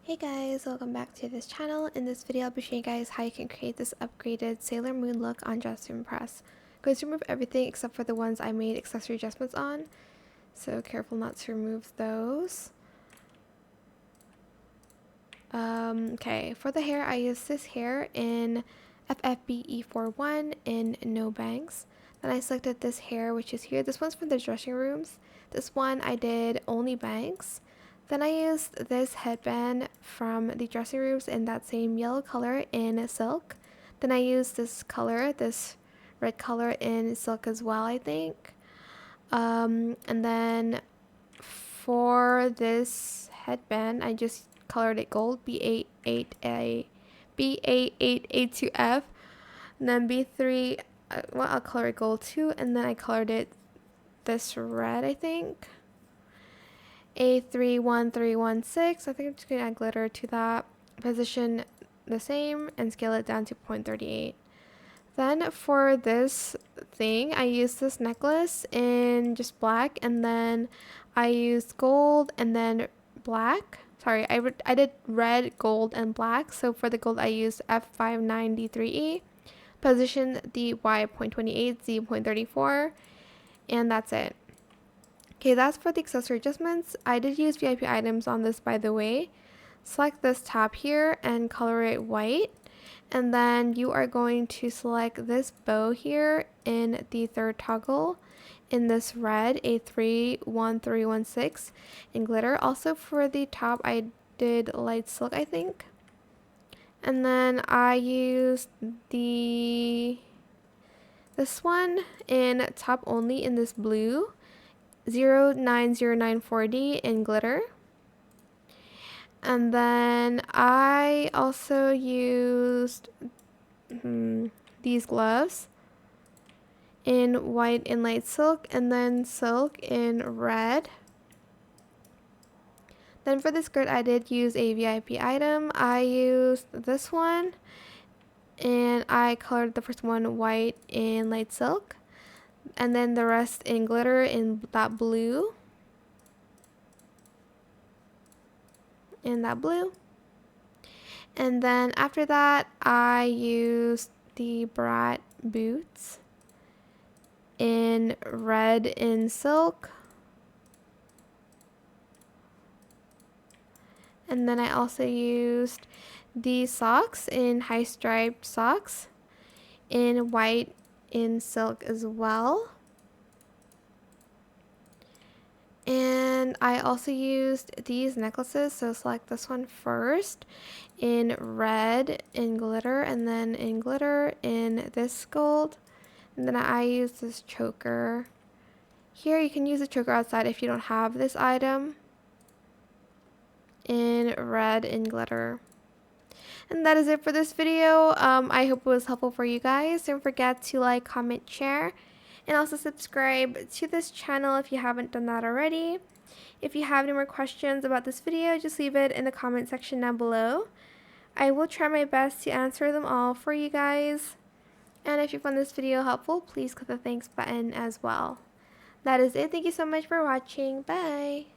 Hey guys, welcome back to this channel. In this video, I'll be showing you guys how you can create this upgraded Sailor Moon look on Dress to Impress. I'm going to remove everything except for the ones I made accessory adjustments on, so careful not to remove those. Okay, for the hair, I used this hair in FFBE41 in No Bangs. Then I selected this hair, which is here. This one's from the dressing rooms. This one I did only bangs. Then I used this headband from the dressing rooms in that same yellow color in silk. Then I used this color, this red color in silk as well, I think. And then for this headband, I just colored it gold, B882F. And then B3, I'll color it gold too. And then I colored it this red, I think. A31316. I think I'm just going to add glitter to that. Position the same and scale it down to 0.38. Then for this thing, I used this necklace in just black, and then I used gold and then black. Sorry, I did red, gold, and black. So for the gold, I used F59D3E. Position the Y 0.28, Z 0.34, and that's it. Okay, that's for the accessory adjustments. I did use VIP items on this, by the way. Select this tab here and color it white. And then you are going to select this bow here in the third toggle in this red, A31316 in glitter. Also for the top, I did light silk, I think. And then I used this one in top only in this blue. 09094D in glitter. And then I also used these gloves in white and light silk, and then silk in red. Then for the skirt, I did use a VIP item. I used this one, and I colored the first one white and light silk. And then the rest in glitter in that blue. And then after that, I used the Brat boots in red in silk. And then I also used these socks in high striped socks in white in silk as well. And I also used these necklaces, so select this one first in red in glitter, and then in glitter in this gold. And then I used this choker here. You can use a choker outside if you don't have this item, in red in glitter. And that is it for this video. I hope it was helpful for you guys. Don't forget to like, comment, share, and also subscribe to this channel if you haven't done that already. If you have any more questions about this video, just leave it in the comment section down below. I will try my best to answer them all for you guys. And if you found this video helpful, please click the thanks button as well. That is it. Thank you so much for watching. Bye!